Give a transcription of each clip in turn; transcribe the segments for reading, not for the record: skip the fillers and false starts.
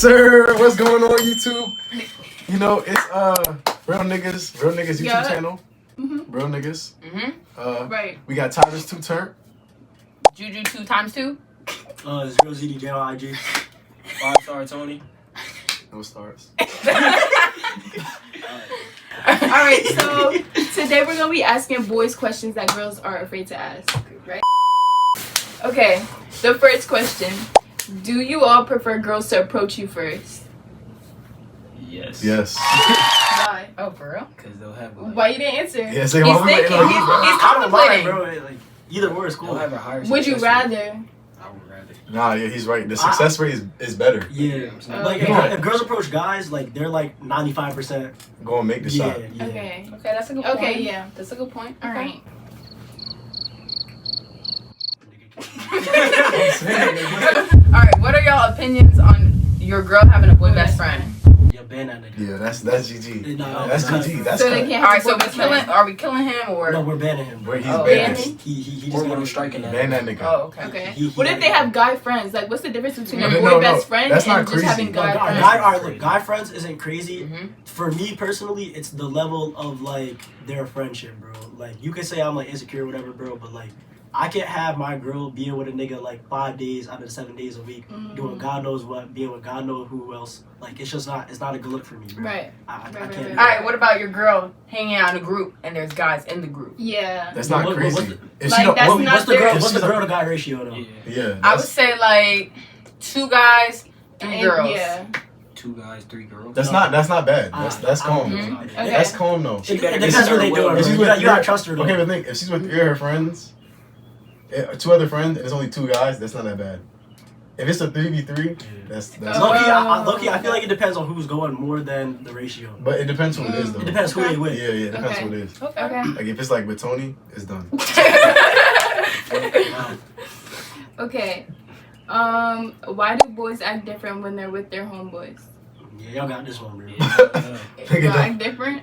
sir. What's going on YouTube? You know, it's Real Niggas YouTube channel. Real Niggas. Right. We got Tyler's 2 turn. Juju 2 times 2. It's Real ZDJ on IG. 5-star Tony. No stars. Alright, so today we're gonna be asking boys questions that girls are afraid to ask, right? Okay, the first question. Do you all prefer girls to approach you first? Yes. Yes. Why? Oh, for real? Because they'll have Why you didn't answer? Yeah, say He's why we thinking. waiting on He's you, bro? I don't contemplating. mind, bro. Like, either or is cool. They'll have a higher Would you success rate. rather? I would rather. Nah, yeah, he's right. The success rate is better. Yeah. Like, Okay. if girls approach guys, like, they're like 95%. Go and make the Yeah, shot. yeah. Okay. Okay, that's a good point. Okay, yeah. That's a good point. All right. Alright, what are y'all opinions on your girl having a boy best friend? Yeah, ban that nigga. Yeah, that's GG. No, That's no. GG. That's So they cut. can't Alright, have so a boy best friend. are we killing him or? No, we're banning him. Where he's Oh, banned. banning? He just Or got when I'm a striking that. Ban that nigga. Oh, okay. Okay. He What if they have guy friends? Like, what's the difference between a No, boy no, best friend that's not and just crazy. having No, guy guy, friends? alright, look, guy friends isn't crazy. Mm-hmm. For me personally, it's the level of like their friendship, bro. Like you could say I'm like insecure, or whatever, bro, but like I can't have my girl being with a nigga like 5 days out of the 7 days a week, doing God knows what, being with God knows who else. Like it's just not, it's not a good look for me, bro. Right. I Right, can't. right, do right. that. Alright, what about your girl hanging out in a group and there's guys in the group? Yeah. That's not What- crazy. what's the- If like, she don't, that's what- not What's the their- girl? if What's the she's girl to guy ratio though? Yeah. Yeah. I would that's- say like 2 guys, 3 And- girls. Yeah. 2 guys, 3 girls. That's not bad. That's calm. Mhm. Okay. That's calm though. It She better depends consider what they it doing. well. bro. If she's You with gotta trust her though. Okay, but think if she's with 3 of her friends, 2 other friends, and there's only 2 guys, that's not that bad. If it's a 3v3, that's. Low-key, I feel like it depends on who's going more than the ratio. But it depends who it is though. It depends who they with. Yeah, it depends Okay. who it is. Okay. Like if it's like with Tony, it's done. Okay. Why do boys act different when they're with their homeboys? Yeah, y'all got this one, bro. Do y'all act different?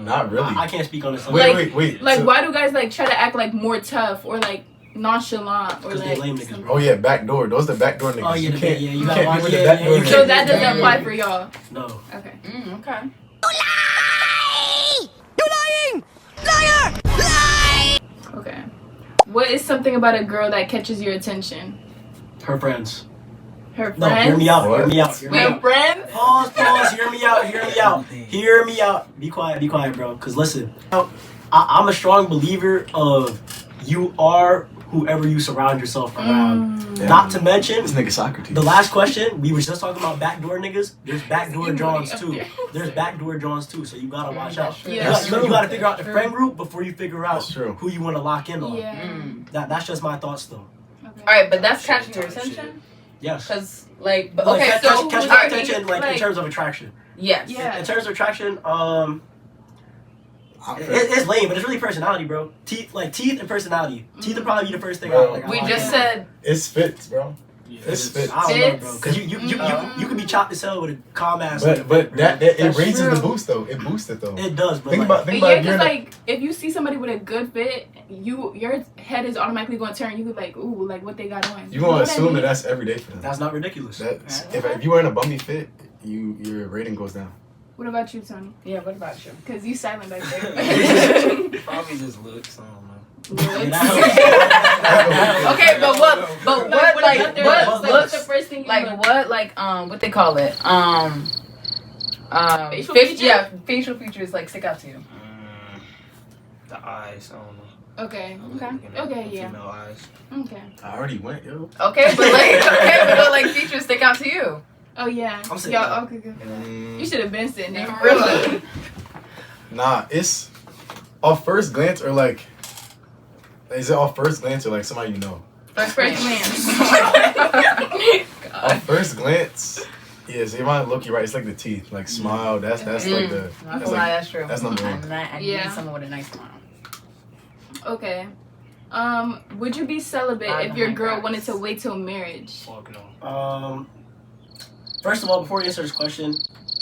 Not really. I can't speak on this. Wait. Like, So- why do guys like try to act like more tough or like nonchalant or 'Cause they like? lame niggas, something? bro. Oh yeah, backdoor. Those are the backdoor niggas. Oh, yeah, you the can't. back- yeah, you you gotta can't watch be with the it, backdoor yeah, you niggas. So that doesn't Mm. apply for y'all. No. Okay. Okay. Okay. What is something about a girl that catches your attention? Her friends. Her No, friends. hear me out. What? Hear me out. Hear me Her out. friends. Pause. Hear me out. Hear me out. Be quiet, bro. Cause listen, I'm a strong believer of you are whoever you surround yourself around. Yeah. Not to mention This nigga Socrates. the last question, we was just talking about backdoor niggas. There's backdoor Johns too. There's backdoor Johns too. So you gotta watch out. true. Yeah. You gotta figure out the friend group before you figure out That's true. who you want to lock in on. Yeah. Mm. That's just my thoughts though. Okay. Alright, but that's catching your attention? Yes. Because, like, but, Like, okay, catch so. my alright, attention like in terms of attraction. Yes. Yeah. In terms of attraction, it's lame, but it's really personality, bro. Teeth and personality. Teeth would probably be the first thing. Bro. I We like. just said. It's fits, bro. Yeah, It's it's- fit. I don't know, bro. Fits. Because you could be chopped as hell with a calm ass. But that it That's raises true. the boost though. It boosts it though. It does, but Think like, about Yeah, you're because in a- like if you see somebody with a good fit, your head is automatically going to turn. You could be like, ooh, like what they got on. you know gonna what I assume mean? that that's every day for them. that's not ridiculous. That's, if you were in a bummy fit, your rating goes down. What about you, Tony? Yeah, what about you? Because you silent back there. Probably just looks. I don't know. Okay, but what, like, about their what looks? Like, looks, what's the first thing you like, look? what, like, what they call it? Facial features? Yeah, facial features, like, stick out to you. The eyes. I don't know. Okay. I was Okay. looking at Okay. Yeah. Female eyes. Okay. I already went, yo. Okay, but like, features stick out to you. Oh yeah. I'm sitting Yeah. down. Okay. Good. Mm, You should have been sitting there. Really? Nah, it's off first glance or like. Is it off first glance or like somebody you know? First First glance. glance. Off first glance, yeah. So you might look, you're right. It's like the teeth, like smile. That's like the. Not That's gonna lie, like, that's true. that's number one. I Yeah. need someone with a nice smile. Okay. Would you be celibate if your girl wanted to wait till marriage? Fuck no. First of all, before you answer this question,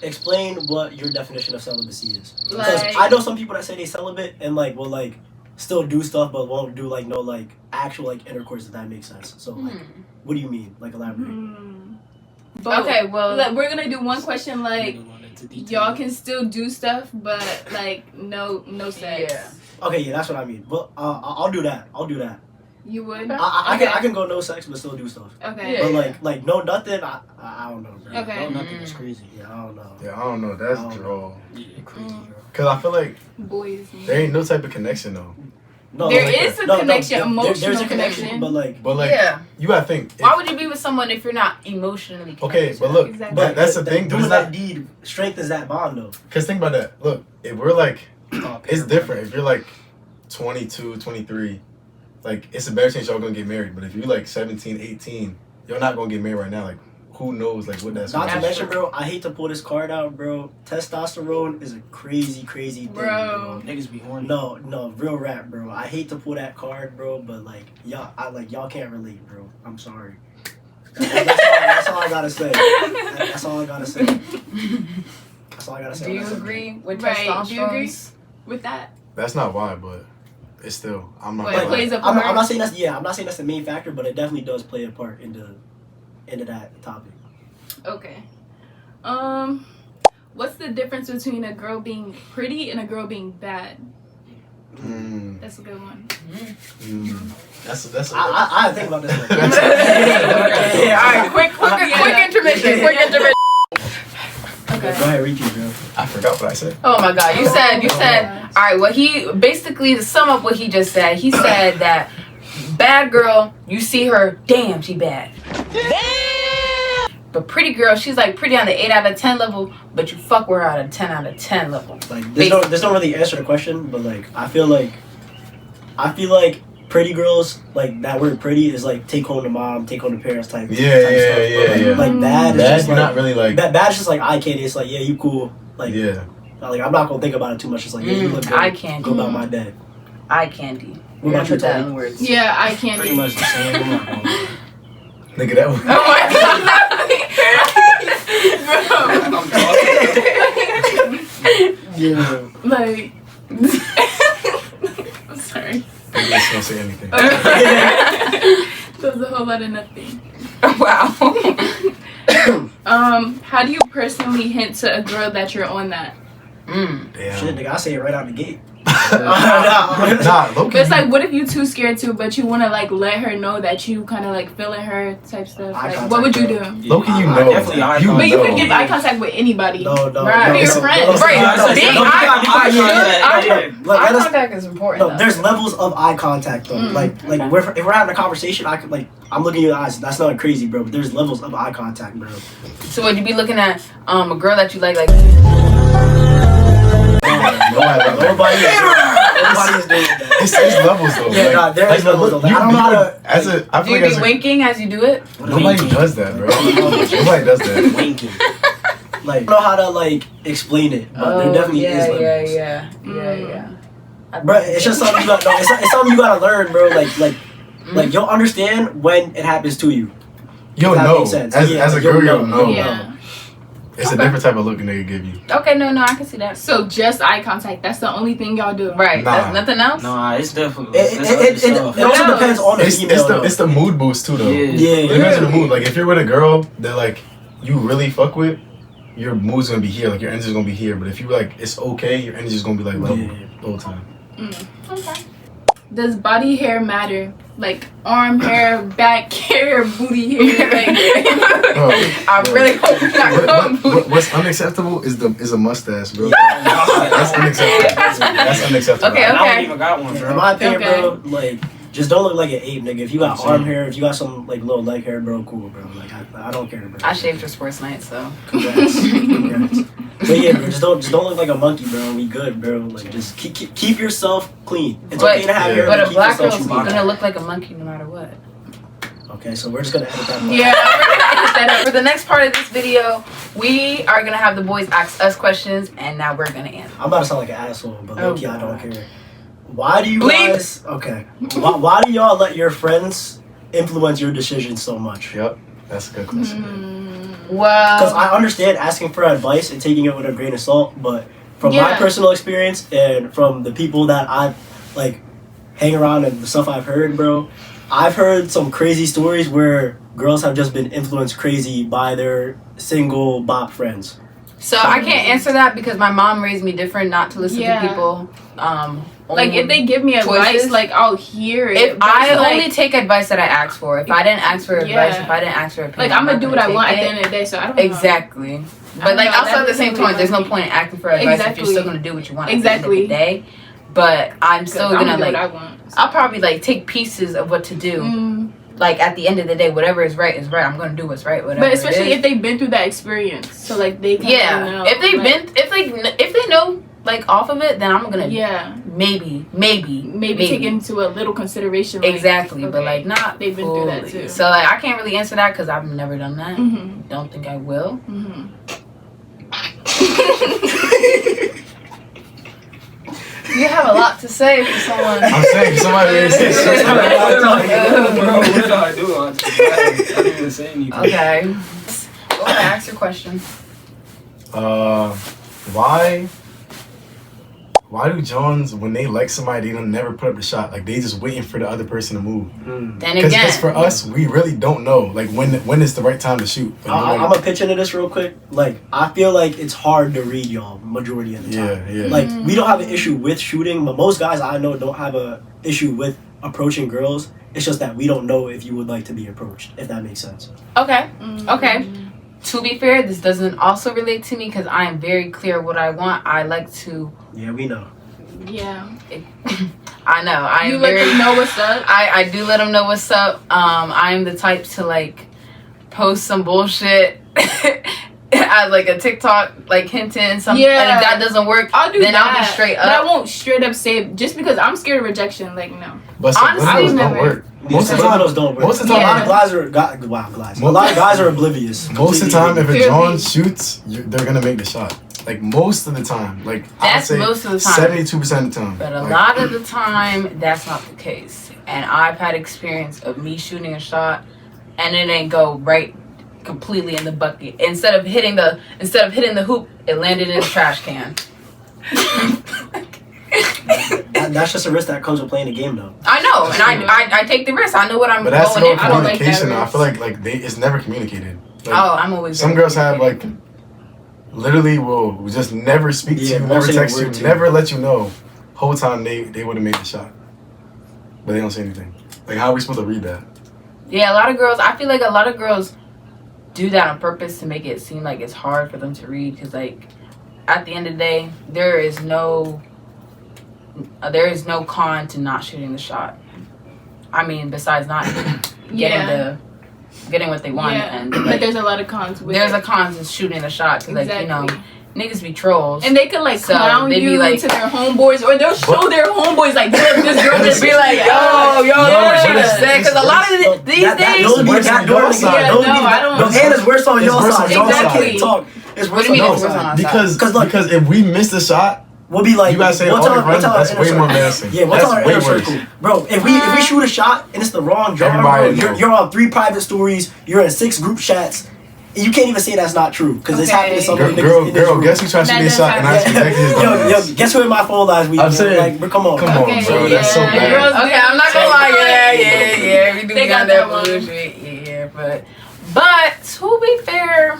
explain what your definition of celibacy is. Because Like- I know some people that say they celibate and like will like still do stuff but won't do like actual like intercourse, if that makes sense. So like, what do you mean? Like elaborate. But Okay, well- we're gonna do one question like y'all can still do stuff, but like no sex. Yeah. Okay, yeah, that's what I mean. But I'll do that. I'll do that. You would? I Okay. can go no sex but still do stuff. Okay. Yeah. But like no nothing. I don't know, bro. Okay. No, nothing is crazy. Yeah, I don't know. Yeah, I don't know. That's Oh. draw. Yeah, crazy. Cause I feel like Boys. there ain't no type of connection though. No, There like, is a connection, there's emotional a connection, connection. but like, But like, Yeah. you gotta think. Why would you be with someone if you're not emotionally connected? Okay, to but them? look, Exactly. that's the thing. But Doing it's that not. deed strengthens that bond, though. Cause think about that. Look, if we're like, Oh, it's different. If you're like 22, 23, like it's a better chance y'all gonna get married. But if you're like 17, 18, you're not gonna get married right now. Like, who knows? Like what that's. Not to gonna be. mention, bro, I hate to pull this card out, bro. Testosterone is a crazy, crazy thing, bro. Niggas be horny. No, real rap, bro. I hate to pull that card, bro, but like y'all can't relate, bro. I'm sorry. That's all I gotta say. That's all I gotta say. That's all I gotta say. Do on you that subject. agree with Right, do you agree? testosterone? With that? That's not why, but it's still. I'm not. But gonna it lie. plays a I'm part. not saying I'm not saying that's the main factor, but it definitely does play a part into that topic. Okay. What's the difference between a girl being pretty and a girl being bad? Mm, That's a good one. that's. I think about this. One. Yeah, all right, quick intermission. Quick intermission. Okay. Go ahead, repeat, bro. I forgot what I said. Oh my god, you said all right, well he basically, to sum up what he just said, he said that bad girl, you see her, damn, she bad. But pretty girl, she's like pretty on the 8 out of 10 level, but you fuck with her at a 10 out of 10 level. Like there's no really answer to the question, but like I feel like pretty girls, like that word pretty is like take home to mom, take home to parents type. Yeah, type yeah, stuff. But, yeah, like, yeah. like bad is Bad, just you're like not really like. bad is just like eye candy. It's like, yeah, you cool. Like Yeah. like I'm not gonna think about it too much. It's like, yeah, you look good. Eye candy. Go about my day. Eye candy. What We're gonna about you, put that Tony? in words. Yeah, I can't Pretty much the same. I'm not gonna lie. Nigga, that was. Oh my god. Yeah. Like, I'm sorry. I just don't say anything. That was a whole lot of nothing. Wow. How do you personally hint to a girl that you're on that? Mm. Shit, Damn. nigga, I say it right out the gate. Nah, low But it's like, what if you too scared to, but you want to like let her know that you kind of like feeling her type stuff? Eye Like, what would you do? contact, Low-key, you I know. definitely eye You contact. But you know. can give eye contact with anybody. No, Right. no, Your no, friend. no, no, Right. no, no, Being no, eye Like, let us- contact is important. No, though. there's levels of eye contact though. Like if we're having a conversation, I could I'm looking in your eyes. That's not crazy, bro. But there's levels of eye contact, bro. So would you be looking at a girl that you like? Nobody is doing that. It's levels though. Yeah, nah, there is levels, though. Like, I don't know how to- As a, I Do feel you like be as a, winking as you do it? nobody does that, bro. Nobody does that. Winking. Like I don't know how to like explain it, but there definitely is levels. yeah. Bro, it's just something you got. No, it's something you gotta learn, bro. Like you'll understand when it happens to you. You'll That know. makes sense. As Yeah, a you'll girl, you'll know. know. Yeah. It's a different type of look a nigga give you. Okay, no, I can see that. So just eye contact. That's the only thing y'all do. Right, Nah. that's nothing else. Nah, it's definitely. It also No. depends on the female. It's the mood boost too though. Yeah. Yeah. It depends on the mood. Like if you're with a girl that like you really fuck with, your mood's gonna be here. Like your energy's gonna be here. But if you like it's okay, your energy's gonna be like level the whole time. Okay. Does body hair matter? Like arm hair, back hair, booty hair. Like, I really hope you're not going What's unacceptable is a mustache, bro. That's unacceptable. That's unacceptable. Okay, I okay. don't even got one, In bro. my opinion, Okay. bro, like just don't look like an ape, nigga. If you got Same. arm hair, if you got some like little leg hair, bro, cool, bro. Like I don't care, bro. I shaved for sports night, so. Congrats. Congrats. But yeah, bro, just don't look like a monkey, bro. We good, bro. Like just keep yourself clean. It's But- okay to have Yeah. hair, But a keep black yourself girl's clean. gonna look like a monkey no matter what. Okay, so we're just gonna edit that. part. yeah. Hit that up. For the next part of this video, we are gonna have the boys ask us questions, and now we're gonna answer. I'm about to sound like an asshole, but Oh, low-key, I don't God. care. Why do you Bleep. guys? Okay. Why do y'all let your friends influence your decisions so much? Yep, that's a good question. Because Well, I understand asking for advice and taking it with a grain of salt, but from my Yeah. personal experience and from the people that I've like hang around and the stuff I've heard, bro, I've heard some crazy stories where girls have just been influenced crazy by their single bop friends. So I can't answer that because my mom raised me different, not to listen to people. Like if they give me advice, choices. like I'll hear it. If but I like, only take advice that I ask for. If I didn't ask for advice, if I didn't ask for opinion, like I'm gonna do what I want at the take end of the day. So I don't Exactly. know. But like know, also that at the same doesn't time, there's no really point in asking for advice if Exactly. you're still gonna do what you want Exactly. at the end of the day. But I'm still I'm gonna do like what I want. I'll probably like take pieces of what to do. Like at the end of the day, whatever is right is right. I'm gonna do what's right, whatever. But especially it is. if they've been through that experience, so like they can know. If they've like, been if they know like off of it, then I'm gonna maybe take into a little consideration. Like, exactly, okay, but like not they've been through that fully. too. So like I can't really answer that because I've never done that. Don't think I will. You have a lot to say for someone. I'm saying somebody raised this shit. Bro, what did I do? I didn't even say anything. Okay. Go ahead, ask your question. Why do Johns, when they like somebody, they don't never put up the shot? Like they just waiting for the other person to move. Then again, Because for us, we really don't know. Like when is the right time to shoot? Like, I'm gonna pitch into this real quick. Like I feel like it's hard to read y'all majority of the time. Yeah. Like we don't have an issue with shooting, but most guys I know don't have a issue with approaching girls. It's just that we don't know if you would like to be approached. If that makes sense. okay. To be fair, this doesn't also relate to me because I am very clear what I want. I like to. Yeah, we know. Yeah. I know. I You am let very. them know what's up. I do let them know what's up. I am the type to like post some bullshit as like a TikTok, like hinting something. Yeah. And if that doesn't work, I'll do then that. I'll be straight But I up. won't straight up say it just because I'm scared of rejection. Like no. But Honestly, subliminals don't never. work. Most of the time, those don't work. Most of the a time, lot of guys are a lot of guys are oblivious. most of the time, if a Clearly. John shoots, they're gonna make the shot. Like most of the time, like I'd That's say most of the time. 72% of the time. But a Like, lot of the time, that's not the case. And I've had experience of me shooting a shot and it didn't go right completely in the bucket. Instead of hitting the hoop, it landed in the trash can. That's just a risk that comes with playing the game, though. I know, and I take the risk. I know what I'm But that's going no in for. I don't like that communication. I risk. feel like it's never communicated. Like, Oh, I'm always some very girls have like communicative. literally will just never speak to Yeah, you, won't never say a text you, word to you. never let you know. Whole time they would have made the shot, but they don't say anything. Like how are we supposed to read that? Yeah, a lot of girls. I feel like a lot of girls do that on purpose to make it seem like it's hard for them to read. Because like at the end of the day, there is no con to not shooting the shot. I mean, besides not getting what they want, and but like, there's a lot of cons with there's it. a con to shooting the shot. Cause like niggas be trolls. And they could like So, clown they be you like- to their homeboys, or they'll show their homeboys like, "Damn, this girl just be like, yo, No, yeah, but it's- because a lot of these days. Those be worse on backdoor your niggas. side. Yeah, Those no, be I don't- the hand is worse on It's your worse side. on Y'all your can't side. talk. It's What worse do you mean on it's your worse on side. our Because Cause look- because if we miss the shot, We'll be like, you gotta say we'll all tell your our- friends. we'll tell our That's inner way circle. more embarrassing. Yeah, we'll That's tell our way inner worse. circle. Bro, if we shoot a shot and it's the wrong jar, Everybody bro, knows. you're on 3 private stories, you're in 6 group chats, and you can't even say that's not true. Because it's Okay. happened to so many niggas Girl, in this room. guess who tried to shoot That this does shot and I happen. expected his Yo, guess who in my phone last week? I'm man? saying- Like, bro, come on. Come on, Okay, bro. That's so yeah. bad. Girls- Okay, I'm not gonna lie. Yeah. We do They be got on that that one. bullshit. Yeah, but to be fair,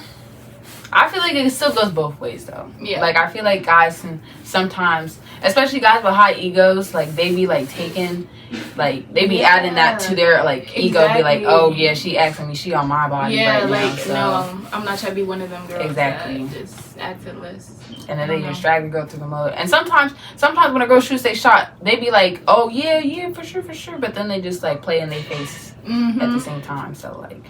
I feel like it still goes both ways though. Yeah. Like I feel like guys can sometimes, especially guys with high egos, like they be like taking, like they be adding that to their like ego. Be like, Exactly. oh yeah, she asking me, she on my body Yeah, right now. like So. no, I'm not trying to be one of them girls. Exactly. That just accentless. And then I they don't just know. drag the girl through the mud. And sometimes when a girl shoots they shot, they be like, oh yeah, for sure. But then they just like play in their face at the Mm-hmm. same time. So like,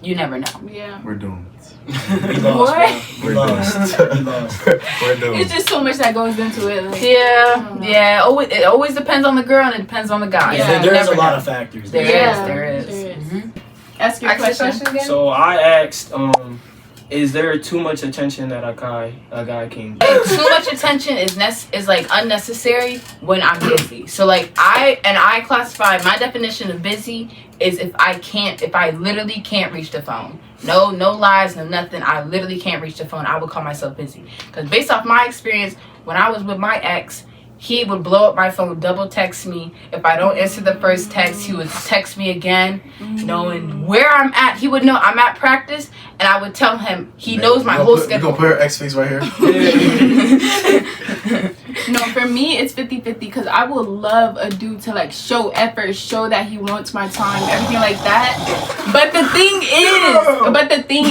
you never know. Yeah. We're doomed. We lost, What? bro. We We're lost. doomed. We lost. We're doomed. It's just so much that goes into it. Like, Yeah. It always depends on the girl and it depends on the guy. Yeah. So you There is a never lot know. of factors. There Yeah, is. there is. Mhm. Ask your Ask the question. question again. So I asked, is there too much attention that a guy can get? Like, too much attention is like unnecessary when I'm busy. So like I classify my definition of busy is if I literally can't reach the phone. No lies, no nothing. I literally can't reach the phone. I would call myself busy. Because based off my experience, when I was with my ex, he would blow up my phone, double text me. If I don't answer the first text, he would text me again, knowing where I'm at. He would know I'm at practice, and I would tell him he knows my whole You schedule. gonna put her X face right here? No, for me it's 50-50 because I would love a dude to like show effort, show that he wants my time, everything like that. But the thing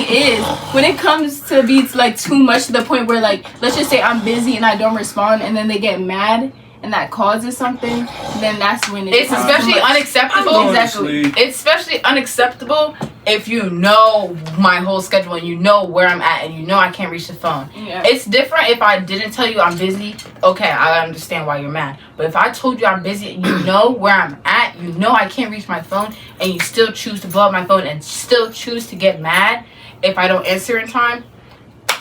is, when it comes to be like too much to the point where like, let's just say I'm busy and I don't respond, and then they get mad and that causes something, then that's when It's becomes too especially much. unacceptable. Exactly. It's especially unacceptable if you know my whole schedule and you know where I'm at and you know I can't reach the phone. Yeah. It's different if I didn't tell you I'm busy. Okay, I understand why you're mad. But if I told you I'm busy and you know where I'm at, you know I can't reach my phone, and you still choose to blow up my phone and still choose to get mad if I don't answer in time,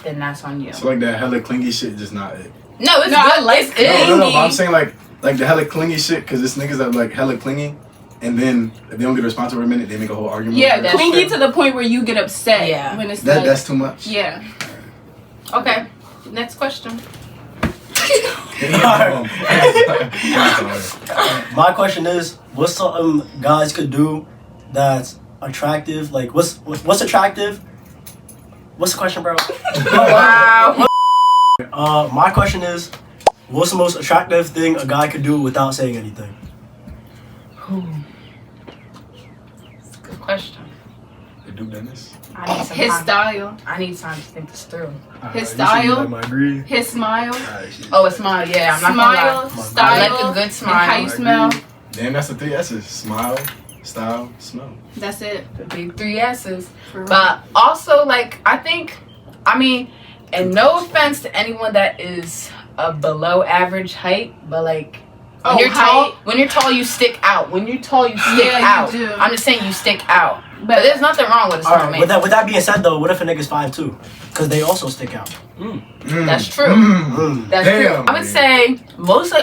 then that's on you. So like that hella clingy shit, just not it. No, it's No, I good. like It's it. No, but I'm saying like the hella clingy shit, because it's niggas that like hella clingy, and then if they don't get a response over a minute, they make a whole argument. Yeah, over it. that's clingy true. to the point where you get upset. Yeah. When it's That like, that's too much. yeah. Okay, next question. My question is, what's something guys could do that's attractive? Like, what's attractive? What's the question, bro? Wow. My question is, what's the most attractive thing a guy could do without saying anything? That's a good question. The Duke Dennis. I need some His time. style, I need time to think this through. His style, I agree. his smile, Oh, a smile. Yeah, I'm not gonna lie. smile, style, I like a good and smile. how you smell. Damn, that's the 3 S's. Smile, style, smell. That's it. The big 3 S's. For real. But also, like, I mean, and no offense to anyone that is a below average height, but like, when Oh, you're tall, height? when you're tall, you stick out. When you're tall, you stick Yeah, you out. do. I'm just saying you stick out. But But there's nothing wrong with a small Alright, man. with that being said though, what if a nigga's 5'2"? Because they also stick out. That's true. That's Damn, true. I would say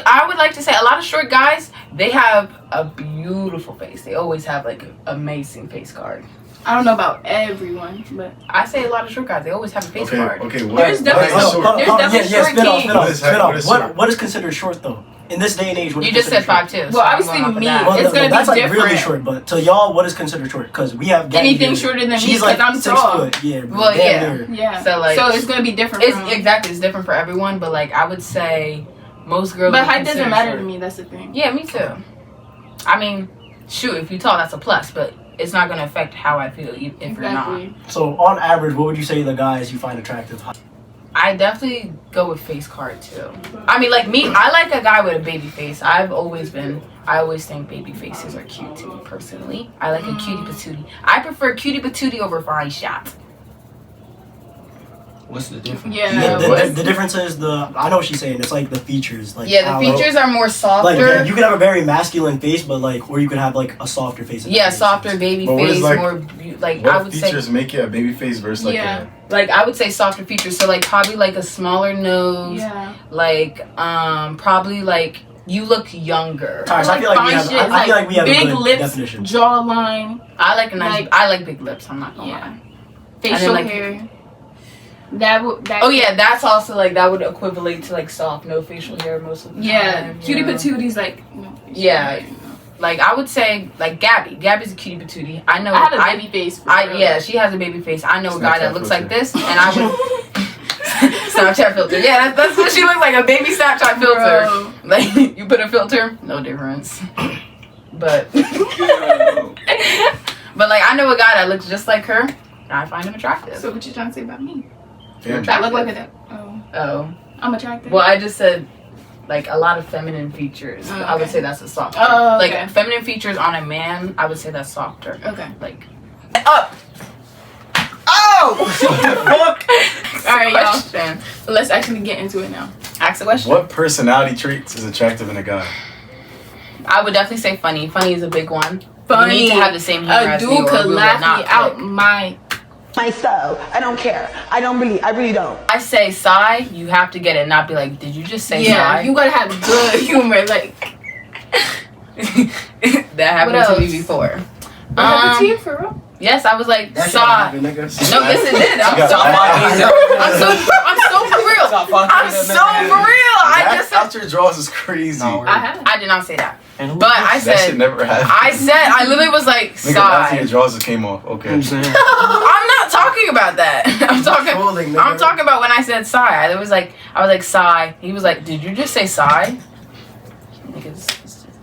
I would like to say a lot of short guys, they have a beautiful face. They always have like an amazing face card. I don't know about everyone, but I say a lot of short guys, they always have a face card. Okay, what? There's definitely what is some- short? there's definitely short spit off, kings. What is height? What is short? What is considered short though? In this day and age, what You is just said considered short? 5'2". Well, so I'm obviously going off of me. that. Well, It's gonna be that's like really different. short, but to y'all, what is considered short? Because we have Gabby Anything here. shorter than me, She's 'cause like I'm 6 tall. foot. Yeah, bro. Well, damn yeah. near. yeah. So, like, it's gonna be different. It's from, exactly, it's different for everyone, but like I would say most girls but would height doesn't consider matter short. to me. That's the thing. Yeah, me too. I mean, shoot, if you tall, that's a plus, but it's not gonna affect how I feel if you're not. Exactly. So on average, what would you say the guys you find attractive? I definitely go with face card too. I mean, like me, I like a guy with a baby face. I always think baby faces are cute to me personally. I like a cutie patootie. I prefer cutie patootie over fine shot. What's the difference? Yeah. The difference is I know what she's saying. It's like the features. Like Yeah, how- the features are more softer. Like yeah, you could have a very masculine face, but like, or you could have like a softer face. if that Yeah, makes softer sense. baby But what is, face, like- more like What I would say, features make it a baby face versus like Yeah. like I would say softer features. So like probably like a smaller nose, Yeah. like probably like you look younger. Alright, so I feel like we fine have. shit, I feel like we have big a good lips, definition. jawline, I like a nice. Like- I like big lips. I'm not gonna yeah, lie. facial like- hair. That would. Oh yeah, that's also like that would equivalent to like soft, no facial hair most of the Yeah, time. cutie you know? patooties like. No, facial Yeah. hair, no. Like I would say like Gabby. Gabby's a cutie patootie. I know. I have a baby face. For real. Yeah, she has a baby face. I know a guy that Snapchat looks filter. like this, and I would. Snapchat filter. Yeah, that's what she looks like, a baby Snapchat filter. Bro. Like you put a filter, no difference. But but like I know a guy that looks just like her, and I find him attractive. So what you trying to say about me? Damn. I look like a. Oh, Oh, I'm attractive. well, I just said like a lot of feminine features. Oh, I would okay. say that's a softer. Oh, okay. Like feminine features on a man, I would say that's softer. Okay. Like up. Oh! All right, y'all. Question. So let's actually get into it now. Ask the question. What personality traits is attractive in a guy? I would definitely say funny. Funny is a big one. Funny. You need to have the same humor A as me, dude or could we will laugh not me out click. my. soul. I don't care. I really don't. I say sigh, you have to get it, not be like, did you just say Yeah, sigh? you gotta have good humor. Like, That happened What to me else? before. what happened to you for real? Yes, I was like, That shit Sai. happened, nigga. No, yes it did. I'm got so, that. I'm so for real. I'm so for real. I just out your drawers is crazy. No, I have. I did not say that. And who But I That shit said never happened. I literally was like, Nigga, after your Sai. drawers just came off. Okay. I'm saying? I'm not talking about that. I'm Trolling, nigga. I'm talking about when I said Sai. I was like Sai. He was like, did you just say Sai? Niggas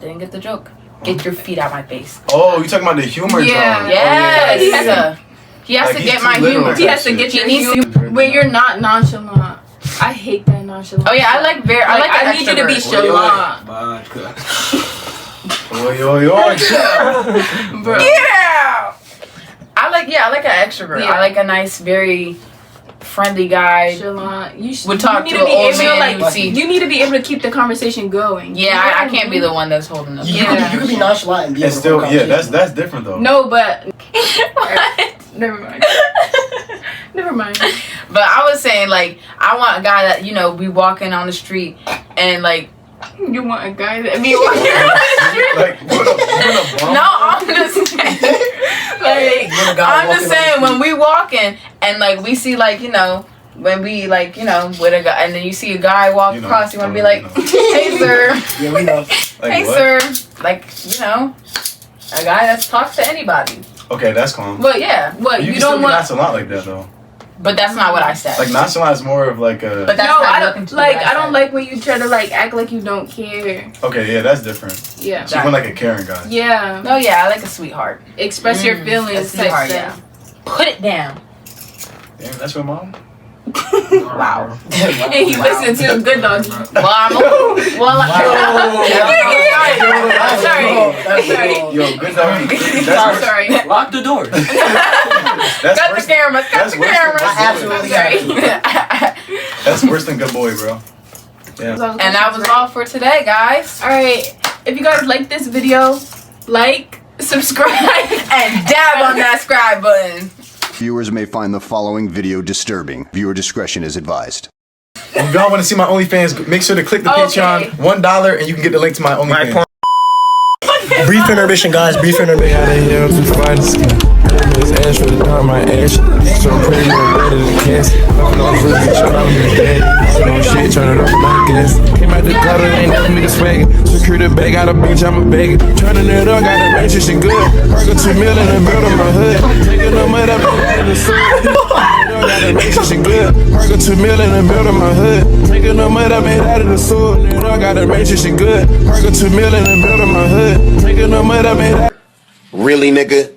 didn't get the joke. Get your feet out my face. Oh, you talking about the humor Yeah. drawers? Yes. He has He has Like, to he's get too my literal. humor. He has to get He your needs humor when you're not nonchalant. I hate that nonchalant. Oh yeah, I like I need you to be extrovert. chalant, Oi, oi, oi. bro. Yeah. I like an extrovert. Yeah. I like a nice, very friendly guy. Chalant. You should. Would talk you need to to be an old able man, to you would see. you need to be able to keep the conversation going. Yeah, You know I what can't be mean? the one that's holding up. You could be nonchalant and be It's able to still, hold yeah, conversation. that's different though. No, but never mind. Never mind. But I was saying, like, I want a guy that, you know, be walking on the street and, like, You want a guy that be walking around the street? Like, what a bum. no, I'm just saying, like, When a guy I'm walking just on saying, the when we walking and, like, we see, like, you know, when we, like, you know, with a guy, and then you see a guy walk You know, across, you want to be you like, know. hey, sir, Yeah, we know. Like, hey, what? sir, like, you know, a guy that talks to anybody. Okay, that's calm. But, yeah, What You you can still don't be want? nonchalant like that though. but that's not what I said. Like nonchalant is more of like a. But that's No, not I looking don't to like. what I don't said. like when you try to like act like you don't care. Okay, yeah, that's different. Yeah. So you want like a caring guy. Yeah. No, yeah, I like a sweetheart. Express your A feelings. sweetheart, type yeah. stuff. Put it down. Damn, that's your mom. Wow. And he listened to Good Doggy. Well, I'm sorry. Yo, good dog. I'm That's sorry. Lock the door. That's Cut the worse. cameras. Cut That's the worse than cameras. good boy. absolutely Sorry. That's worse than good boy, bro. Yeah. And that was all for today, guys. All right. If you guys like this video, like, subscribe, And dab on that subscribe button. Viewers may find the following video disturbing. Viewer discretion is advised. If y'all want to see my OnlyFans, make sure to click the Okay. Patreon, $1, and you can get the link to my OnlyFans. Brief intermission, guys. Brief intermission. Got a yell to find the skin. His ass for the dark, my ass. So pretty and better than cancer. Fucking on food, bitch, I'm dead. No shit, turn it up my gas. Came out the gutter, ain't never me the swagger. Secure the bag, got a bitch, I'm a bagger. Turning it up, got a range, shit good. Park a 2 million in the middle of my hood. Taking no mud up in the sun. Got a range, shit good. Park a 2 million in the middle of my hood. Taking no mud up out of the sword. Got a range, shit good. Park a 2 million in the middle of my hood. Taking no mud up out. Really, nigga?